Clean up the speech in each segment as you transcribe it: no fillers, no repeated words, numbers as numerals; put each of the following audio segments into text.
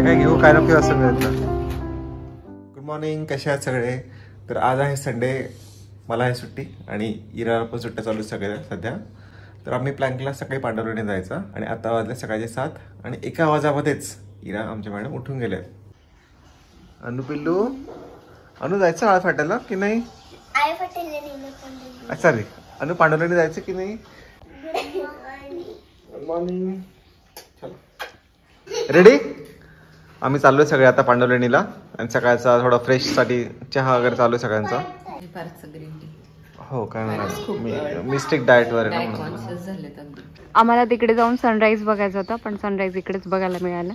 काय काय घेऊ काय नको असं मिळतं. गुड मॉर्निंग, कसे आहात सगळे? तर आज आहे संडे, मला आहे सुट्टी आणि इराला पण सुट्ट्या चालू सगळ्या सध्या. तर आम्ही प्लॅन केला सकाळी पांडवलीने जायचा आणि आता वाजले सकाळचे 7 आणि 1 वाजामध्येच इरा आमच्या मॅडम उठून गेले. अनु पिल्लू, अनु जायचं आळ फाटायला की नाही? सॉरी, अनु पांडवलीने जायचं की नाही? Good morning. चलो रेडी, आम्ही चाललोय सगळे आता पांडवलेणीला आणि सकाळचा थोडा फ्रेश साठी चहा वगैरे चालू आहे सगळ्यांचा. हो काय म्हणा, मी स्ट्रिक्ट डाएट वर आहे ना. आम्हाला तिकडे जाऊन सनराईज बघायचा होता पण सनराईज इकडेच बघायला मिळालं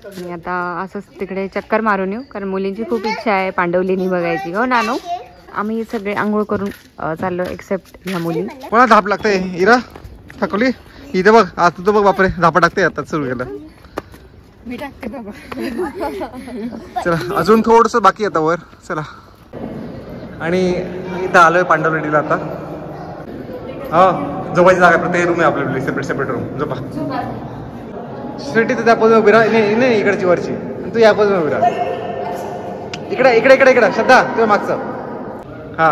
आणि आता असंच तिकडे चक्कर मारून येऊ कारण मुलींची खूप इच्छा आहे पांडवलेणी बघायची. हो नानू, आम्ही सगळे आंघोळ करून चाललो एक्सेप्ट ह्या मुली. कोणा धाप लागते? इरा थकवली इथे बघ, आता तो बघ बापरे धापा टाकते. आता सुरू केलं मी टाकते बाबा. चला अजून थोडस बाकी आता वर. चला आणि इथं आलोय पांडवलेणीला आता. हा झोपायची जागा प्रत्येक रूम आहे आपल्याकडे, सेपरेट सेपरेट रूम. झोपा स्वीटी तर त्या पोजून उभी राहा. नाही इकडची वरची, तू या पोजून उभी राहा. इकडे इकडे इकडे इकडे श्रद्धा तुझ्या मागचं. हा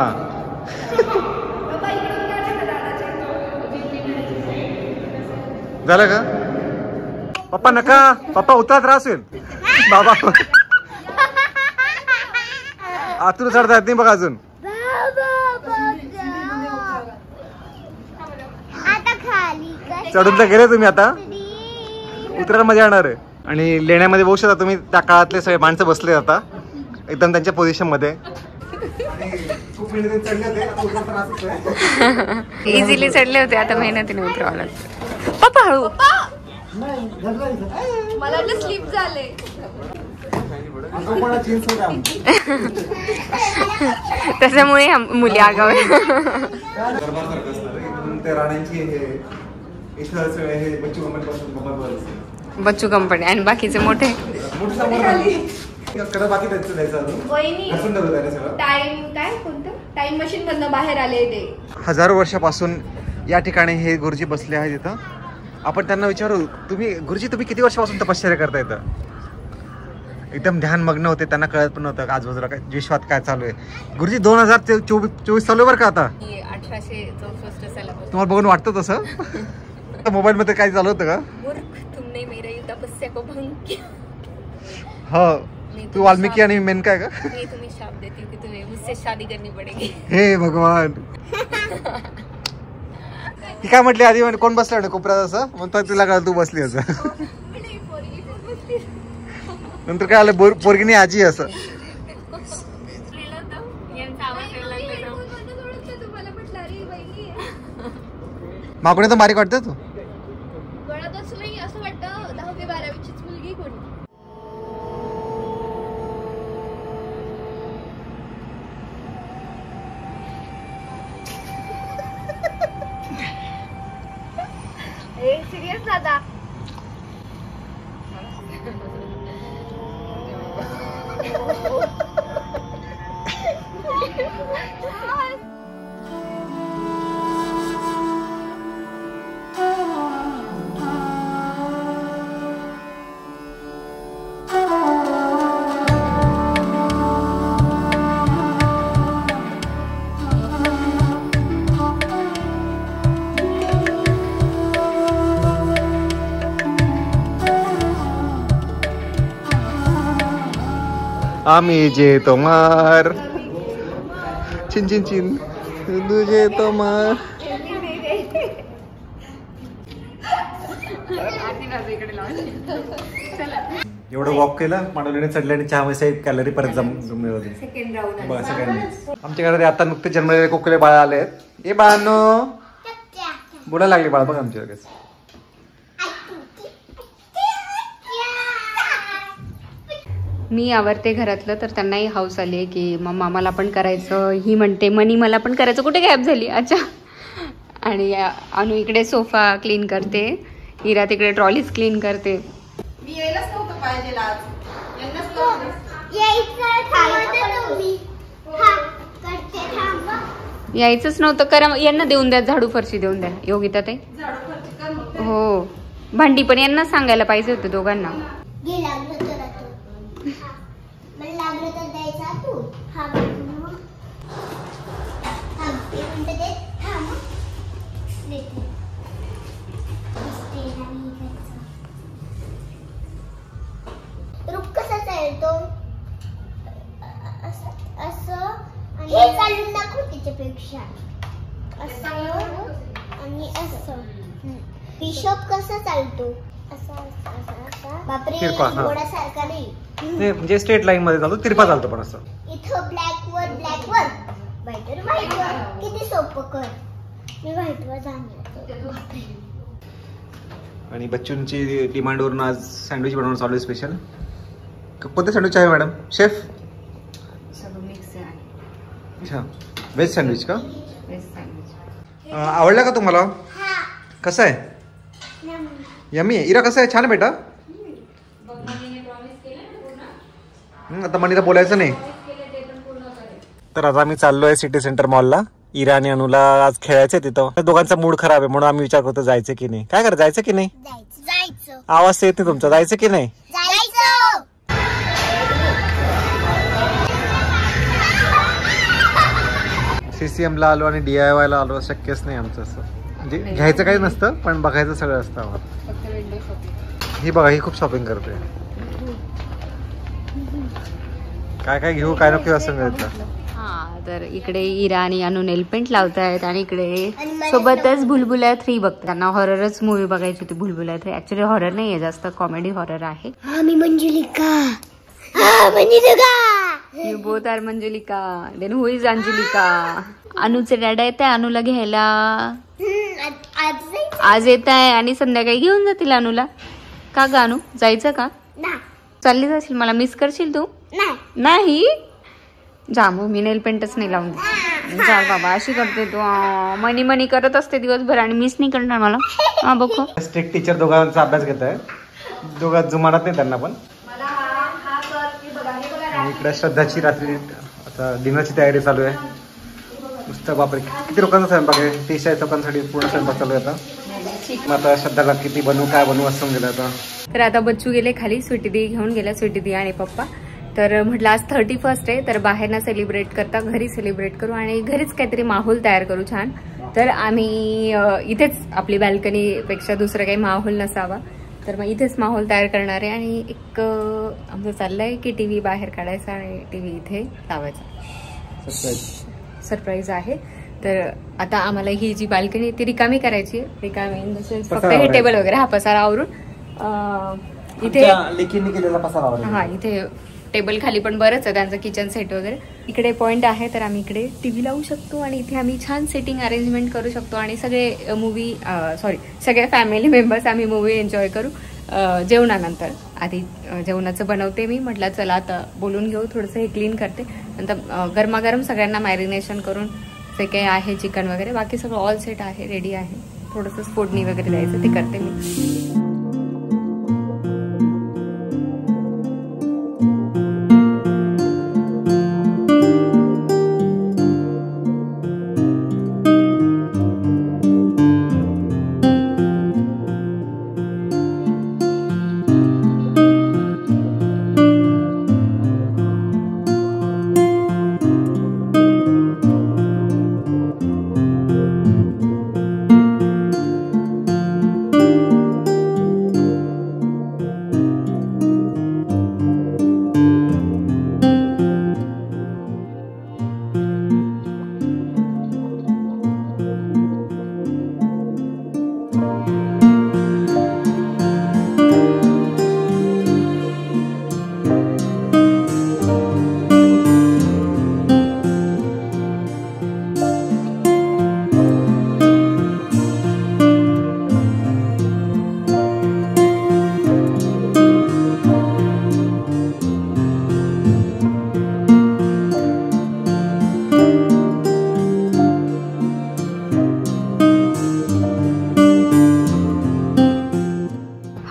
झालं का? पप्पा नका, पप्पा उतरा त्रास होईल बाबा. आतून चढता येत नाही बघा अजून. चढून तर गेले तुम्ही, आता उतरायला मजा येणार आहे. आणि लेण्यामध्ये बघू शकता तुम्ही त्या काळातले सगळे माणसं बसले आता एकदम त्यांच्या पोझिशन मध्ये. इझिली चढले होते, आता मेहनतीने उतरावं लागतं. पप्पा हळू, मला स्लिप झाले. त्याच्यामुळे मुली आगाव. बच्चू कंपनी आणि बाकीचे मोठे टाइम मशीन मधनं बाहेर आले ते. हजारो वर्षापासून या ठिकाणी हे गुरुजी बसले आहेत इथं. आपण त्यांना विचारू, तुम्ही गुरुजी तुम्ही किती वर्षापासून तपश्चर्या करता इथं? एकदम ध्यानमग्न होते, त्यांना कळत पण नव्हतं आजूबाजूला काय विश्वात काय चालू आहे. गुरुजी 2024 चालू आहे बरं का आता. 1864 सालापासून. तुम्हाला बघून वाटतं तसं? मोबाईल मध्ये काय चालू होतं का? हो, तू वाल्मिकी आणि मेनका आहे का? मी तुम्ही शाप देती की तुम्हें मुझसे शादी करनी पडेगी. हे भगवान. ही काय म्हटली आधी? कोण बसलं कोपऱ्यात असं म्हणतो, तुला काय तू बसली असं. नंतर काय आलं, पोरगीने आजी असं. मागून तर बारीक वाटतं तू. असं वाटतं 10वी-12वीचीच मुलगी कोणी. सिरियस दादा. आम्ही जे तोमार चिन चिन चिन तुझे तोमार. एवढं वॉक केलं, पांडवलीने चढले आणि चहा मध्ये कॅलरी परत जमले होते. बघा सगळ्यांनी. आमच्या घरात आता नुकते जन्मलेले कोकले बाळ आले आहेत. ए बाळांनो, बोलायला लागले बाळ बघ आमच्या लगेच. मी आवरते घरातलं तर त्यांनाही हाऊस आली आहे की मम्मा मला पण करायचं. ही म्हणते मनी मला पण करायचं. कुठे गॅप झाली? अच्छा. आणि अनु इकडे सोफा क्लीन करते, इरा तिकडे ट्रॉलीज क्लीन करते. मी यायलाच नव्हतं पाहिजे आज. यायचंच नव्हतं. करा यांना देऊन द्या, झाडू फरशी देऊन द्या. योगिता ते हो, भांडी पण यांना सांगायला पाहिजे होतं दोघांना. हा बघू. थांब, एक मिनिट दे. थांब. देते. दिसते ना मी इकडचं. रुक कसा चालतो? असं हे चालून दाखव त्याच्यापेक्षा. असं आणि असं. बिशप कसा चालतो? असं असं असं असं. बापरे, तिरपा, हा. घोड्यासारखा नाही. ते म्हणजे स्ट्रेट लाईन मध्ये चालतो, तिरपा चालतो पण असं. इथं ब्लॅक वर व्हाईट वर. किती सोपं कर. मी व्हाईट वर जाणार. आणि बच्चूंची डिमांड वरून आज सँडविच बनवणं चालू आहे स्पेशल. कोणते सँडविच आहे मॅडम शेफ? सगळं मिक्स आहे. अच्छा, व्हेज सँडविच का? Veg sandwich. आवडला का तुम्हाला? हा. कसं आहे? यम्मी आहे. इरा कसं आहे? छान आहे बेटा. आता मनीला बोलायचं नाही. तर आता आम्ही चाललोय सिटी सेंटर मॉलला. इरा आणि अनुला आज खेळायचंय तिथं. दोघांचा मूड खराब आहे म्हणून आम्ही विचार करतो जायचं की नाही. काय करायचं, जायचं की नाही? जायचं. आवाज येत नाही तुमचा. जायचं की नाही? जायचं. CCM ला आलो आणि DIY ला आलो. शक्यच नाही आमचं असं. म्हणजे घ्यायचं काही नसतं पण बघायचं सगळं असतं आम्हाला. फक्त विंडो शॉपिंग. ही बघा, ही खूप शॉपिंग करते. काय काय घेऊ काय नको असं मिळतं. हा, तर इकडे इरा आणि अनु नेल पेंट लावतायत आणि इकडे सोबतच बुलबुल्या 3 बघतात. त्यांना हॉररच मूवी बघायची होती. बुलबुल्या 3 ऍक्च्युली हॉरर नाहीये, जास्त कॉमेडी हॉरर आहे. हा, मी मंजुलिका. हा, Manjulika. You both are Manjulika. Then who is Anjulika? अनुचे डॅडा येत आहे अनुला घ्यायला. आज येत आहे आणि संध्याकाळी घेऊन जातील अनुला. का ग अनु, जायचं का? चालली जाशील? मला मिस करशील तू? नाही. जा मग, मी नेल पेंटच नाही लावून देत. चाल बाबा, अशी करते तू. मनी मनी करत असते दिवसभर आणि मिस नाही करणार मला. हा बघ, स्ट्रिक्ट टीचर दोघांचा अभ्यास घेत आहे. दोघांत जुमानत नाही त्यांना पण. इकडे श्रद्धाची रात्री आता डिनरची तयारी चालू आहे. नुसतं बापरे, किती लोकांचा स्वयंपाक आहे. 30 लोकांसाठी पूर्ण स्वयंपाक चालू आहे आता. मग आता श्रद्धाला किती बनवू काय बनवू असं गेलं आता. तर आता बच्चू गेले खाली, स्वीटी दी घेऊन गेल्या, स्वीटी दी आणि पप्पा. तर म्हटलं आज 31st आहे, तर बाहेर ना सेलिब्रेट करता घरी सेलिब्रेट करू आणि घरीच काहीतरी माहोल तयार करू छान. तर आम्ही इथेच आपली बाल्कनीपेक्षा दुसरं काही माहोल नसावा, तर मग इथेच माहोल तयार करणार आहे. आणि एक आमचं चाललंय की टीव्ही बाहेर काढायचा आणि टीव्ही इथे लावायचा. सरप्राईज आहे. तर आता आम्हाला ही जी बाल्कनी ती रिकामी करायची आहे. रिकामी इन द सेन्स फक्त हे टेबल वगैरे हा पसारा आवरून इथे लेकींनी केलेला पसारा. हा, इथे टेबल खाली पण बरंच आहे त्यांचं किचन सेट वगैरे. इकडे पॉइंट आहे, तर आम्ही इकडे टीव्ही लावू शकतो आणि इथे आम्ही छान सेटिंग अरेंजमेंट करू शकतो आणि सगळे फॅमिली मेंबर्स आम्ही मूवी एन्जॉय करू जेवणानंतर. आधी जेवणाचं बनवते मी. म्हटलं चला आता बोलून घेऊ, थोडंसं हे क्लीन करते. नंतर गरमागरम सगळ्यांना मॅरिनेशन करून जे काही आहे चिकन वगैरे बाकी सगळं ऑल सेट आहे, रेडी आहे. थोडंसं फोडणी वगैरे द्यायचं ते करते मी.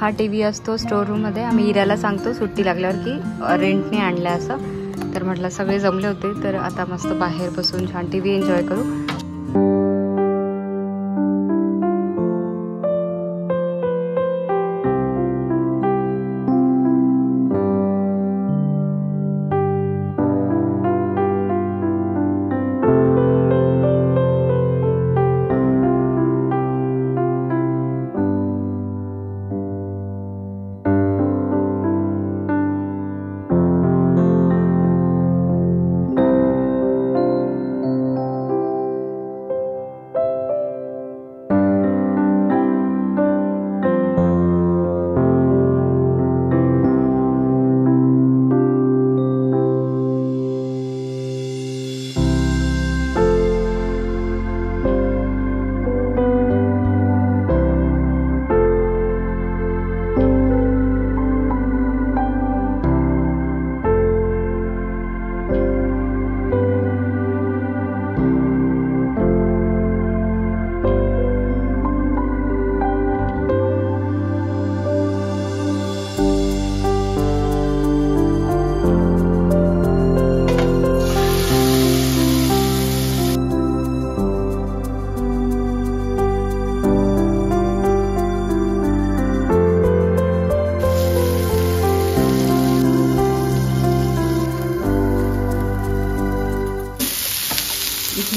हा टीव्ही असतो स्टोर रूम मध्ये. आम्ही इराला सांगतो सुट्टी लागल्यावर की रेंटने आणला असं. तर म्हटलं सगळे जमले होते, तर आता मस्त बाहेर बसून छान टीव्ही एन्जॉय करू.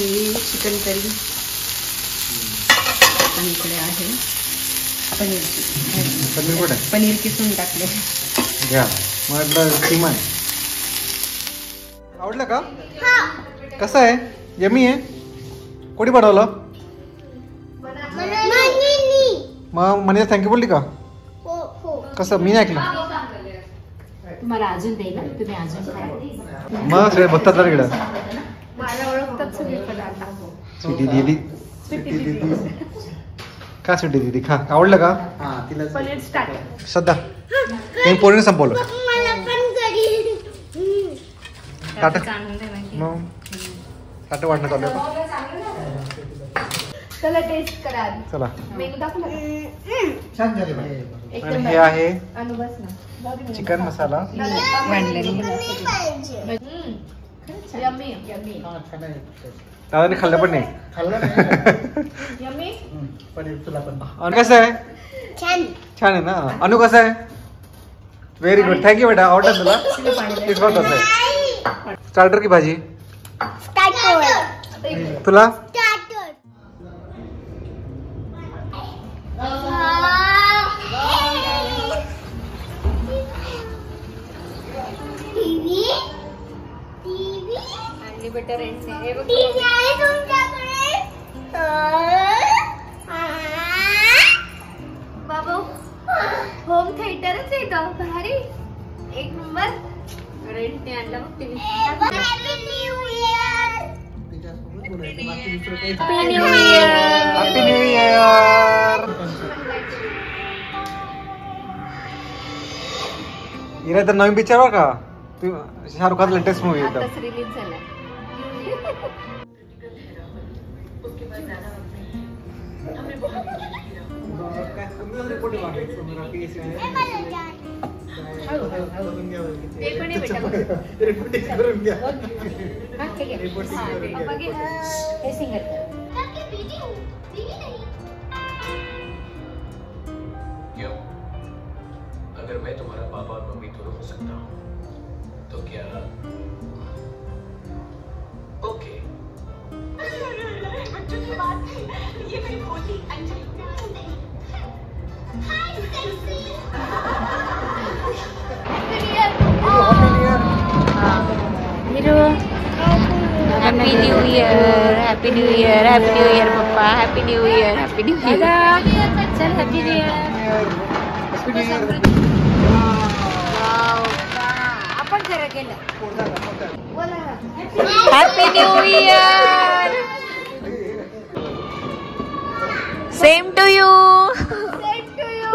ही चिकन करी आणि इकडे आहे पनीर कुठे आहे? पनीर किसून टाकले. घ्या म्हटलं किमान. आवडलं का? कसं आहे? यमी आहे? कोणी बनवलं? मग मनीला थँक्यू बोलली का? कसं मी नाही ऐकलं. तुम्हाला अजून देईल ना, तुम्ही अजून करा. मग सगळे बघतात ना इकडं. मला ओळखतात सगळे पदार्थ. स्वीटी दीदी का स्वीटी दीदी खा. आवडलं का? पनीर स्टार्ट. सध्या मी पोळीने संपवलं. टाटा मग टाटा वाढणं चालू आहे. चला टेस्ट करा. चला. मेनू दाखवला छान झाले. आणि हे आहे चिकन मसाला. दादाने खाल्लं पण नाही. आणि कसं आहे? छान आहे ना. अनु कसं आहे? Very good. थँक्यू बेटा. आवडलं तुला? तीच महत्वाचं आहे. स्टार्टर की भाजी? तुला? बेटर बाबा होम थिएटरच आहे का? भारी. एक नंबर. रेंटने आणला मग TV. Happy new year. Happy new year. Ira तर नवीन पिक्चर का? शाहरुख खान लेटेस्ट मूवी एकदम. आताच रिलीज झाला. ते पण आहे बेटा. हे सिंगर अगर मैं तुम्हारा पापा और मम्मी दोनों हो सकता हूँ तो क्या? ओके. बच्चों की बात ये मेरी होती Anjali. Happy new year. Happy new year. Happy new year पप्पा. Happy new year. Happy new year. चल हॅपी न्यू इयर. आपण खरं केलं. Happy new year. Same to you. Same to you.